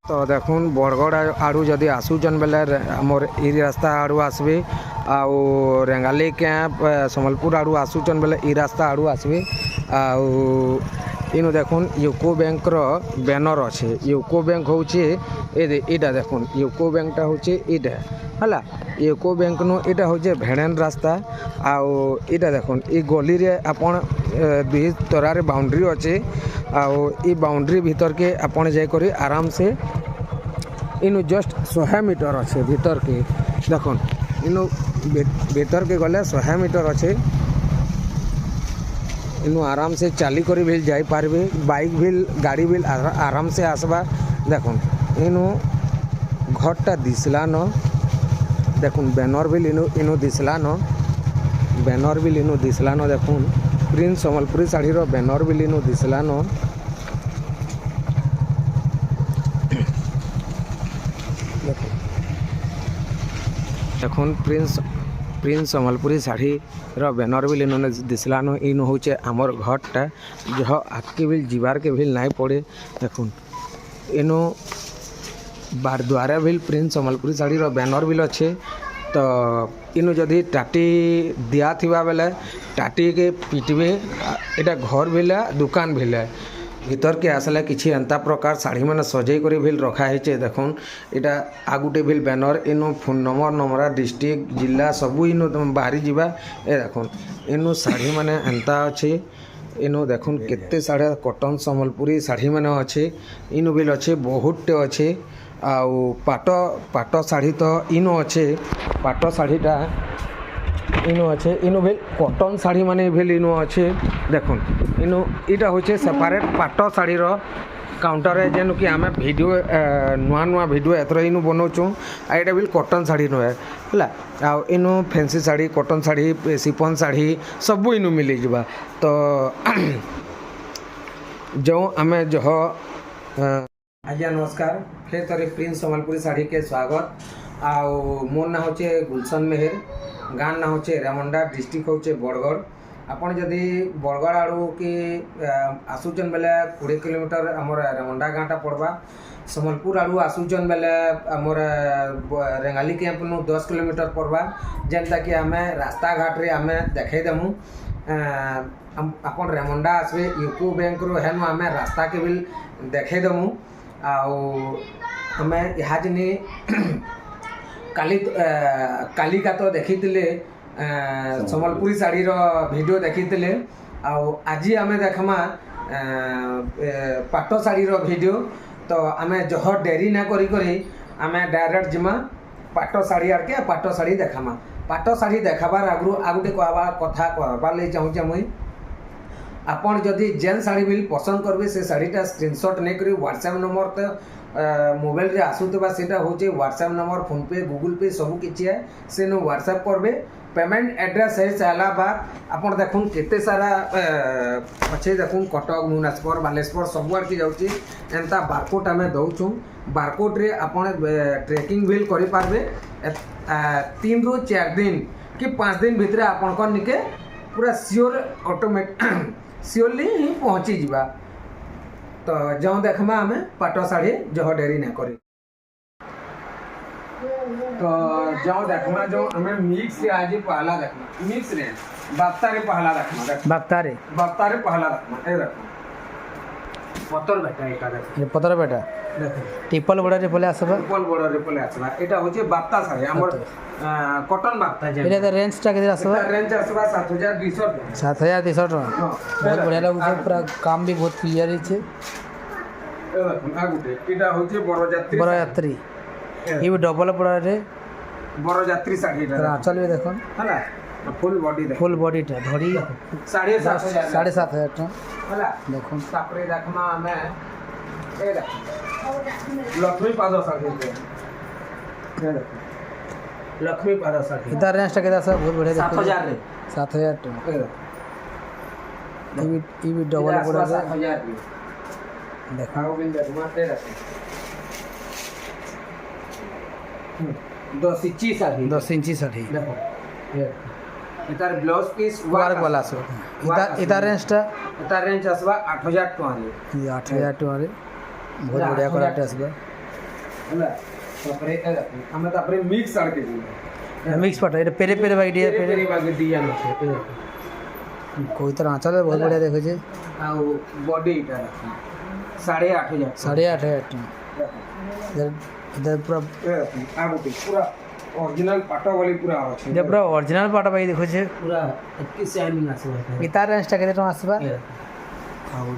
तो देखुन बरगढ़ आड़ू जदि आसुचन बेले आमर इ रास्ता आड़ू आसबे आउ रेंगाली कैंप सम्बलपुर आड़ू आसुचन बेले इ रास्ता आड़ू आसबे आउ इनु देखुन यूको बैंक रो बैनर अच्छे यूको बैंक होचे एटा देखुन यूको बैंक टा होचे इटा हला यूको बैंक नु इटा होचे भेड़ेन रास्ता आउ इटा देखुन इ गली रे आपण दुई तरारे बाउंड्री अच्छे आउ इ बाउंड्री भीतर के आपण जाय करी आराम से इनु जस्ट 100 मीटर अच्छे भीतर के देखुन इनु भीतर के गले 100 मीटर अच्छे इनु आराम से चाली करी भी जाई पारबे बाइक भी गाड़ी भी आराम से आसबा देखुन इनु घरटा दिसला न देखुन बैनर भी इनु दिसला न बैनर भी इनु दिसला न देखुन प्रिंस सम्बलपुरी साड़ी रो बैनर भी इनु दिसला न देखुन प्रिंस सम्बलपुरी साड़ी रो बैनर भी इन्होंने दिसला न इन होचे आमर घरटा जो आगे भी जीवार के भी नहीं पड़े देखुन इनु बार द्वारा भी प्रिंस सम्बलपुरी साड़ी रो बैनर भी अच्छे तो इनु जदि टाटी दिया थिबा बेले टाटी के पिटबे एटा घर भी दुकान भी भीतर के आसला किसी एंता प्रकार साड़ी मैंने सजाई कर भी रखा है देखुन इटा आगुटे भी बैनर इनु फोन नंबर नंबरा डिस्ट्रिक्ट जिला सबू इनु बाहरी जावा ए देखुन इनु साड़ी मैंने एंता अच्छे इनु देखुन केते साड़ी कॉटन सम्बलपुरी साड़ी मैंने अच्छे इनु भी अच्छे बहुतटे अच्छे आउ पाट साड़ी तो इनु अच्छे पाट साड़ीटा इनु अच्छे इनु भी कॉटन साड़ी माने भी इनु अच्छे देखुन इनु इटा होचे सेपरेट पाट साड़ी रो काउंटर है जेनु कि आमे वीडियो नुआ नुआ वीडियो एथरो इनु बनौचु आ एटा भी कॉटन साड़ी नो है हला आ इनु fancy sari cotton sari chiffon sari सब इनु मिली जबा तो जो आमे जो आज्ञा नमस्कार फिर तरे प्रिंस सम्बलपुरी साड़ी के स्वागत आउ मोर ना होचे गुलशन मेहर गाँ ना होचे रेमुंडा डिस्ट्रिक्ट होचे बरगढ़ आपन जदि बरगढ़ आड़ू कि आसुचन बेले 20 किलोमीटर आमर रेमुंडा गाँटा पड़वा सम्बलपुर आड़ू आसुचन बेले आमर रेंगाली कैंप नु 10 किलोमीटर पड़वा जेनता कि आमे रास्ता घाट रे आमे देखाई देमु आपन रेमुंडा आसबे यूको बैंक रो हेनु आमे रास्ता के भी देखाई देमु आउ आमे यहाँ जनी काली का तो देखी सम्बलपुरी साड़ी रो वीडियो देखी आज आमे देखमा पाट साड़ी रो वीडियो तो आमे जह डेरी ना करी आमे डायरेक्ट जिमा पाट साड़ी आर के पाट साड़ी देखामा पाट साड़ी देखाबार आगु आगुटे कहबार कथा कहबार ले चाहूचे मुई आपन जदि जेन साड़ी भी पसंद करबे से साड़ीटा स्क्रीनशॉट नहीं करी व्हाट्सएप नंबर तो मोबाइल रे आसुतबा सेटा होचे व्हाट्सएप नंबर फोन पे गूगल पे सब किछि है से नो व्हाट्सएप करबे पेमेंट एड्रेस है चाला बाद आपन देखुन केते सारा अच्छे देखुन कटक मुनासपुर बालेश्वर सबुआर की जाउची एंता बारकोड आमे दउछु बारकोड रे आपन ट्रैकिंग भी करि पारबे 3 ରୁ 4 दिन कि 5 दिन भितरे आपन को निके पूरा सियोर ऑटोमेटिक सियोरली ही पहुंची जीवा तो जो देखमा हमें पाट साड़ी जह डेरी ना करी तो जो देखमा जो हमें मिक्स रे आज पहला देखमा मिक्स रे बाप्ता रे पहला देखमा बाप्ता रे पहला देखमा ए देखो पतर बेटा एटा देखो ये पतर बेटा देखो टिपल बड़ा रे पले आसबा टिपल बड़ा रे पले आसबा एटा होचे बाप्ता साड़ी हमर कॉटन बाप्ता जे एटा रेंज टा के आसबा रेंज आसबा 7200 बहुत बढ़िया लागु पूरा काम भी बहुत क्लियर छै आगुटे एटा होचे बड़ यात्री ये भी डबल पड़ा रे बड़ यात्री साड़ी रा चल देखो हला फुल बॉडी टा धड़ी 7,500 टा हला देखो तापरे देखमा हमें ए लक्ष्मी पादो साड़ी दे लक्ष्मी पादो साड़ी इधर रेंज टा के सब बहुत बढ़िया 7,000 रे 7,000 टा ये भी डबल पड़ा रे 7,000 देखाओ बिन देखमा ते रखे 10 इंची साड़ी देखो ये इतार ब्लाउज पीस वर्क वाला सो इतार रेंज आसबा 8,000 टका रे ये 8,000 टका रे बहुत बढ़िया क्वालिटी आसबा ହେଲା ତାପରେ ଆମେ ତାପରେ ମିକ୍ସ ଆଡ଼କେ ଯିବା मिक्स पाटा ये पेरे पेरे बाई दिया पेरे पेरे ବାଗେ ଡିଜାଇନ ଅଛି कोई तरह आंचल है बहुत बढ़िया देखे छे ଆଉ ବଡି ଏଇଟା 8,500 8,500 इधर इधर पूरा आ ଗୋଟେ ପୁରା ଅରିଜିନାଲ ପାଟ ଭଳି ପୁରା ଅଛି इधर पूरा ओरिजिनल पाटा बाई देखो छे ପୁରା ଏତିକି ସାଇନିଂ ଆସିବ गिटार रेंज टा केते टका आसबा ଆଉ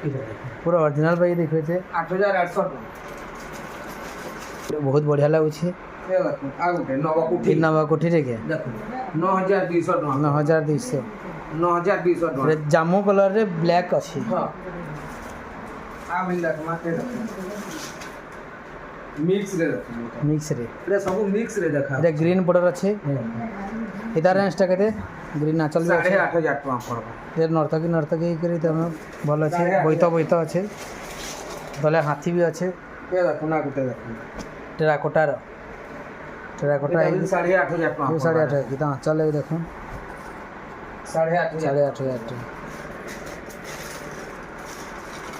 ଏଇଟା पूरा ओरिजिनल बाई देखो छे 8,800 ଟଙ୍କା बहुत बढ़िया लागु छे ଏ ଦେଖନ୍ତୁ ଆଉ ଗୋଟେ ନବକୁଠି तीन नंबर कोठी रे के ଦେଖନ୍ତୁ 9,200 ଟଙ୍କା 9,200 9,200 ଟଙ୍କା रे जामु कलर रे ब्लैक अछि ହଁ आ ମିଲ ଦେଖମା ଏ ମିକ୍ସ ରେ ଦେଖନ୍ତୁ मिक्स रे ଏଟା ସବୁ ମିକ୍ସ ରେ ଦେଖା इधर ग्रीन बॉर्डर अछि इधर रेंज टा केते ग्रीन आंचल भी अछि 8,500 टଙ୍କା पड़बा ये नर्तकी करी तमे भल अछि बोइतो अछि तले हाथी भी अछि ଏ ଦେଖନ୍ତୁ ନା ଗୋଟେ ଦେଖନ୍ତୁ टेराकोटा ଏଟା ବି 8,500 ଟଙ୍କା 8,500 की दाम चले देखो 8,500 8,500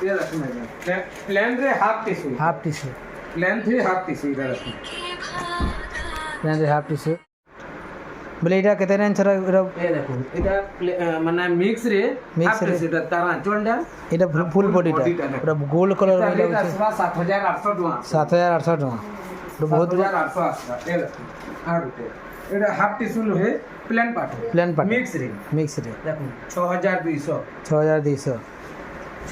ये देखନ୍ତୁ प्लेन रे half tissue half tissue plain थे हाफ टिश्यू इधर देखନ୍ତୁ प्लेन हाफ टिश्यू बोले इटा केते रेंज रा ଏ ଦେଖନ୍ତୁ ଏଟା ମାନେ ମିକ୍ସ ରେ Mix ହାफ ରେ। टिश्ୟू ଟା ତାର ଆଞ୍ଚଳଟା इटा फुल बॉडी टा पूरा गोल्ड कलर में ରେଟ୍ लागु ଆସିବା 7,800 ଟଙ୍କା 7,800 टका तो बहुत 7,800 ଆସିବା ଏ ଦେଖନ୍ତୁ ଆଉ ଗୋଟେ ଏଟା ହାफ टिश्यू ନୁହେଁ ପ୍ଲେନ୍ ପାଟ प्लेन पाट ମିକ୍ସ ରେ मिक्स रे ଦେଖନ୍ତୁ 6,200 6,200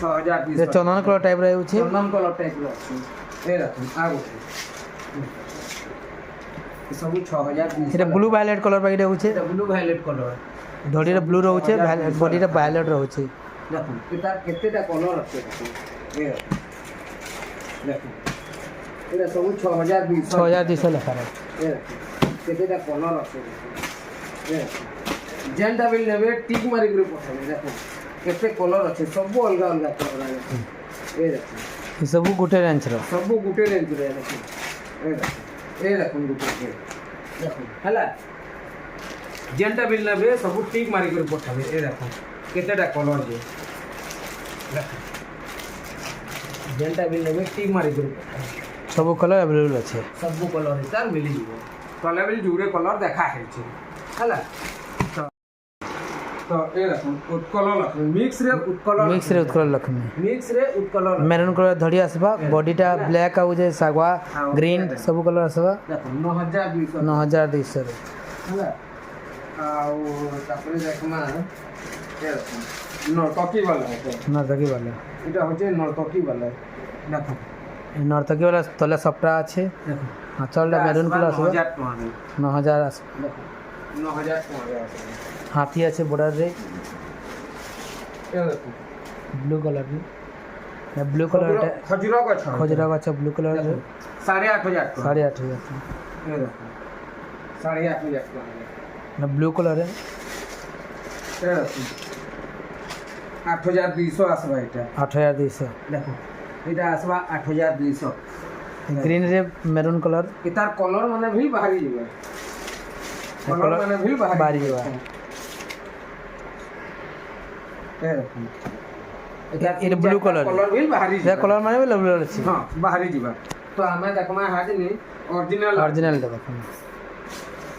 6,200 ये चंदन कलर टाइप रे होछि ଚନ୍ଦନ କଲର ଟାଇପ ର ଅଛି ଏ ଦେଖନ୍ତୁ ଆଉ ଗୋଟେ ଏ ସବୁ 6,200 इटा ब्लू वायलेट कलर बाई होछि ଏଟା ବ୍ଲୁ ଭାୟୋଲେଟ୍ କଲର धड़ी रे ब्लू रहउछि बॉडी रे वायलेट रहउछि ଦେଖନ୍ତୁ ଏଟା କେତେଟା କଲର ଅଛି ଦେଖନ୍ତୁ ଏ ଦେଖନ୍ତୁ ଏଟା ସବୁ 6,200 6,200 ଲେଖା रे ଏ ଦେଖନ୍ତୁ କେତେଟା କଲର ଅଛି ଦେଖନ୍ତୁ ଏ ଯେନ୍ଟା ବି ନେବେ ଟିକ୍ ମାରିକିରି ପଠାଇବେ ଦେଖନ୍ତୁ କେତେ କଲର ଅଛି ସବୁ ଅଲଗା ଅଲଗା କଲର ଦେଖନ୍ତୁ ଏ ଦେଖନ୍ତୁ ये सब गोटे रेंज रो ସବୁ ଗୋଟେ ରେଞ୍ଜରେ ଦେଖନ୍ତୁ ଏ ଦେଖନ୍ତୁ ଗୋଟେ ଦେଖନ୍ତୁ ହେଲା ଯେନ୍ଟା ବି ନେବେ ସବୁ ଟିକ୍ ମାରିକିରି ପଠାବେ ଏ ଦେଖନ୍ତୁ କେତେଟା କଲର ଯେ ଦେଖନ୍ତୁ ଯେନ୍ଟା ବି ନେବେ ଟିକ୍ ମାରିକିରି ପଠାବେ सब कलर अवेलेबल अछि ସବୁ କଲର ତାର ମିଳିଯିବ ତଲେ ବି ଯୋଉଟେ କଲର ଦେଖା ହେଇଛି ହେଲା ତ ଏ ଦେଖନ୍ତୁ ଉତ୍କଳ ଲକ୍ଷ୍ମୀ ମିକ୍ସ ରେ ଉତ୍କଳ मिक्स रे उत्कल लक्ष्मी ମିକ୍ସ ରେ ଉତ୍କଳ ଲକ୍ଷ୍ମୀ। मेरून कलर धड़ी आसबा बॉडी टा ब्लैक आउ जे सागवा ग्रीन सब कलर आसबा ଦେଖନ୍ତୁ 9,200 9,200 रे ହେଲା ଆଉ ତାପରେ ଦେଖମା ଏ ଦେଖନ୍ତୁ ନର୍ତକୀ ବାଲା नर्तकी वाला ଏଇଟା ହଉଛି ନର୍ତକୀ ବାଲା ଦେଖନ୍ତୁ नर्तकी वाला तले सप्टा अछि ଦେଖନ୍ତୁ आंचल मेरून कलर आसबा 9,000 ଟଙ୍କା ରେ। 9,000 आसबा ଦେଖନ୍ତୁ 9,000 ଟଙ୍କା ରେ ଆସିବ। हाथी अछि बॉर्डर रे ଏ ଦେଖନ୍ତୁ ब्लू कलर रे ब्लू कलर टा ଖଜୁର ଗଛ खोजरा अच्छा ब्लू कलर रे 8,500 ଟଙ୍କା 8,500 ଏ ଦେଖନ୍ତୁ 8,500 ଟଙ୍କା ना ब्लू कलर रे ଏ ଦେଖନ୍ତୁ 8,200 ଆସିବା ଏଇଟା 8,200 ଦେଖନ୍ତୁ ଏଇଟା ଆସିବା 8,200 ग्रीन रे मेरून कलर ଏ ତାର କଲର ମାନେ ବି ବାହାରି ଯିବ କଲର colour ମାନେ ବି ବାହାରି ଯିବ। ଏ ଦେଖନ୍ତୁ ये ब्लू कलर କଲର ବି ବାହାରି ये ଯିବ कलर माने अवेलेबल अछि ହଁ ବାହାରି ଯିବା ତ ଆମେ ଦେଖମା ହାଜିନି ଅରିଜିନାଲ ओरिजिनल देखो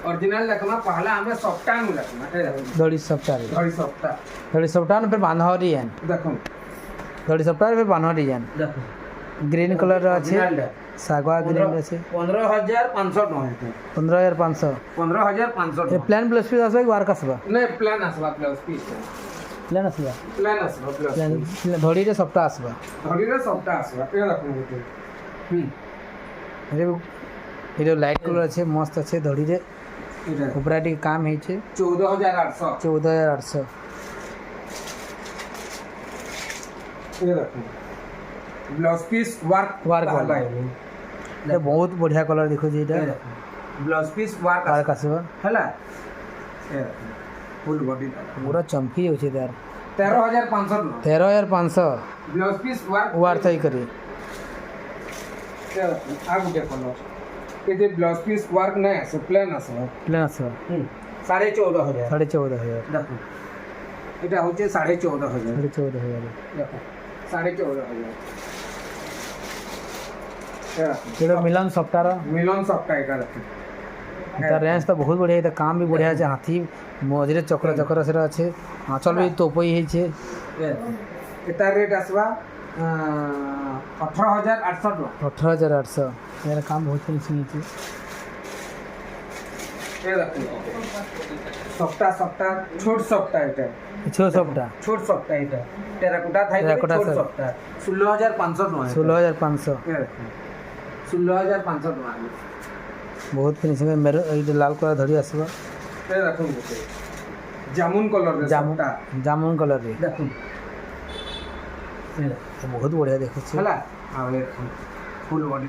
ଅରିଜିନାଲ ଦେଖମା ପହଲା ଆମେ ସପ୍ତାହ नु ଦେଖମା ଏ ଦେଖନ୍ତୁ धड़ी सप्टा रे ଧରି ସପ୍ତାହ धड़ी सप्टा न पे बांधा डिजाइन ଦେଖନ୍ତୁ धड़ी सप्टा पे बांधा डिजाइन ଦେଖନ୍ତୁ ग्रीन कलर अछि ଅରିଜିନାଲଟା सागवा ग्रीन अछि 15,500 ଟଙ୍କା 15,500 15,500 ये ଟଙ୍କା प्लान प्लस पीस आसबा कि वार कसबा नहीं प्लान आसबा प्लस पीस प्लान आसबा प्लान आसबा प्लस प्लान धड़ी रे सप्ता आसबा धरी रे सप्ताह आसबा ए देखନ୍ତୁ ଗୋଟେ ये लाइट कलर अछि मस्त अछि धड़ी रे ଏଇଟା ऊपरा टी काम है छे 14,800 14,800 ଏ ଦେଖନ୍ତୁ ब्लाउज पीस वर्क Work वाला। ये बहुत बढ़िया कलर देखो जी इटा ब्लाउज पीस वर्क वार कसबा हैला फुल बॉडी पूरा चमकी होछि यार 13,500 टଙ୍କା 13,500 ब्लाउज पीस वर्क वार थई करी आ गुटे कलर ये ब्लाउज पीस वर्क नहीं आसे प्लेन आसे प्लान आसबा 14,500 14,500 देखो এটা হচ্ছে 14,500 14,500 দেখো 14,500 এটা মিলন সফটার মিলন সবটা এটা দেখুন এটা রেঞ্জ তো বহুত বঢ়িয়া এটা কাম বি বঢ়িয়া আছে হাতি মঝিরে চক্র চক্র সেটা আছে আঁচল বি তোপই হয়েছে এটা রেট আসবা 18,800 টাকা 18,800 এর কাম বহুত ফিনিশিং হয়েছে ये देखो सॉफ्टा छोट सॉफ्टा এটা ছো সবটা छोट सॉफ्टा এটা टेराकोटा थाई टेराकोटा छोट सर। सॉफ्टा 16,500 টাকা 16,500 ये देखो 16,500 টাকা বহুত ফিনিশিং মেরো এই লাল কলর ধরি আসবা ये देखो गोटे जामुन कलर रे জামুন सॉफ्टा জামুন কলর রে देखो বহুত বঢ়িয়া দেখুছে ହେଲା ଆଉ ଏ ଫୁଲ ବଡି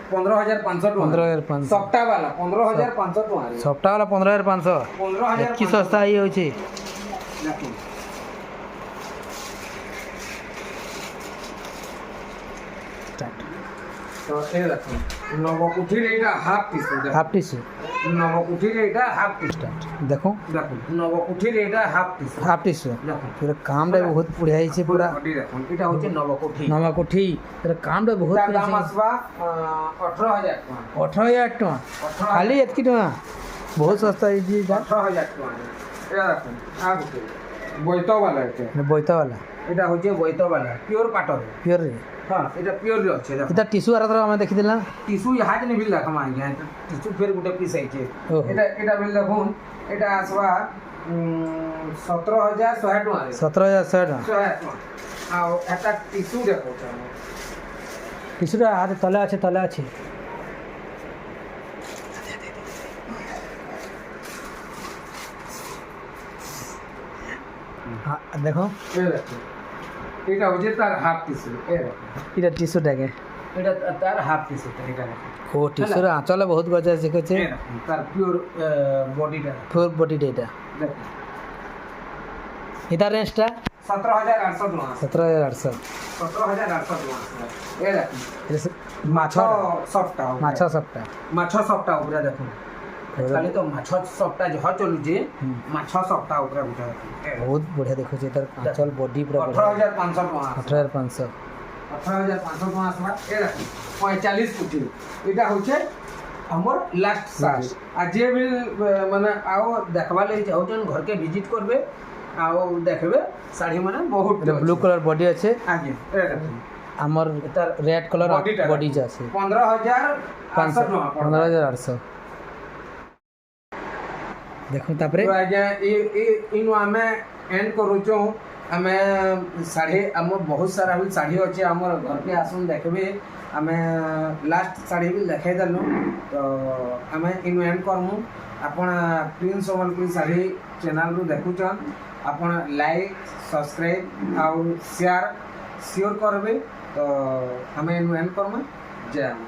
15,500 ଟଙ୍କା 15,500 ସପ୍ତା ବାଲା 15,500 ଟଙ୍କା সবটা হলো 15,500 15,500 কি সস্তা এই হচ্ছে দেখুন তো এই দেখুন নবকুঠির এইটা হাফ পিস হাফ টিস্যু নবকুঠির এইটা হাফ পিস দেখো দেখুন নবকুঠির এইটা হাফ পিস হাফ টিস্যু দেখুন পুরো কামটা বহুত বঢ়িয়া হয়েছে পুরা বডি দেখুন এটা হচ্ছে নবকুঠি নমা কোঠি পুরো কামটা বহুত তার দাম আসবা 18,000 টাকা 18,000 টাকা খালি এতকি টাকা বহুত সস্তা হয়েছে এটা 18,000 টাকা এটা দেখুন আর গোটে বৈতবালা এটা বইতাওয়ালা এটা হচ্ছে বৈতবালা পিওর পাটর পিওর রে হ্যাঁ এটা পিওর আছে দেখুন এটা টিস্যু আর আমি দেখিদিলা টিস্যু ইহাজ নি বিল দেখম আজ্ঞা টিস্যু ফের গোটে পিস আইছে ওহো। এটা বিল দেখুন এটা আসবা 17,100 টাকা 17,100 টাকা 100 টাকা আর এটা টিস্যু দেখো টিস্যুটা হাতে তলে আছে তলে আছে হ্যাঁ, দেখো এই দেখো এটা হচ্ছে তার হাফ টিস্যু এই দেখো এটা টিস্যুটাকে এটা তার হাফ টিস্যু এটা দেখো ও টিস্যুর আঁচলে বহুত গজা শিখেছে এই দেখুন তার পিওর বডিটা ফোর বডিটা এটা দেখো এটা রেঞ্জটা 17,800 টাকা 17,800 17,800 টাকা এই দেখুন এটা মাছ সফটা মাছ সবটা মাছ সফটা উপরে দেখুন খালি তো মাছ সফটা যহ চলুছে হুম। মাছ সফটা উপরে উঠে দেখুন বহুত বঢ়িয়া দেখুছে এটার আঁচল বডি পুরা 18,500 টাকা 18,500 18,500 টাকা আসবা এই দেখুন 45 ফুটি এটা হচ্ছে আমার লাস্ট সাইজ আর যে বিল মানে আও দেখবা লাগি চাহুছন ঘরকে ভিজিট করবে আও দেখবে শাড়ি মানে বহুত এটা ব্লু কালার বডি আছে আগে এই দেখুন আমার তার রেড কালার বডিটা বডি আছে 15,800 টাকা 15,800 দেখো তারপরে তো আজ্ঞା ইନୁ ଆମେ ଏଣ୍ଡ କରୁଛୁ ଆମେ ଶାଢ଼ୀ ଆମର ବହୁତ ସାରା ବି ଶାଢ଼ୀ ଅଛି ଆମର ଘରକେ ଆସୁନ୍ ଦେଖିବେ ଆମେ ଲାଷ୍ଟ ଶାଢ଼ୀ ବି ଦେଖାଇ ଦେଲୁ ତ ଆମେ ଇନୁ ଏଣ୍ଡ କରମୁ ଆପଣ ପ୍ରିନ୍ସ ସମ୍ବଲପୁରୀ ଶାଢ଼ୀ ଚ୍ୟାନେଲ୍ରୁ ଦେଖୁଛନ୍ ଆପଣ ଲାଇକ୍ ସବସ୍କ୍ରାଇବ୍ ଆଉ ସେୟାର ସିଓର କରିବେ ତ ଆମେ ଇନୁ ଏଣ୍ଡ କରମୁ ଜୟ ଆମ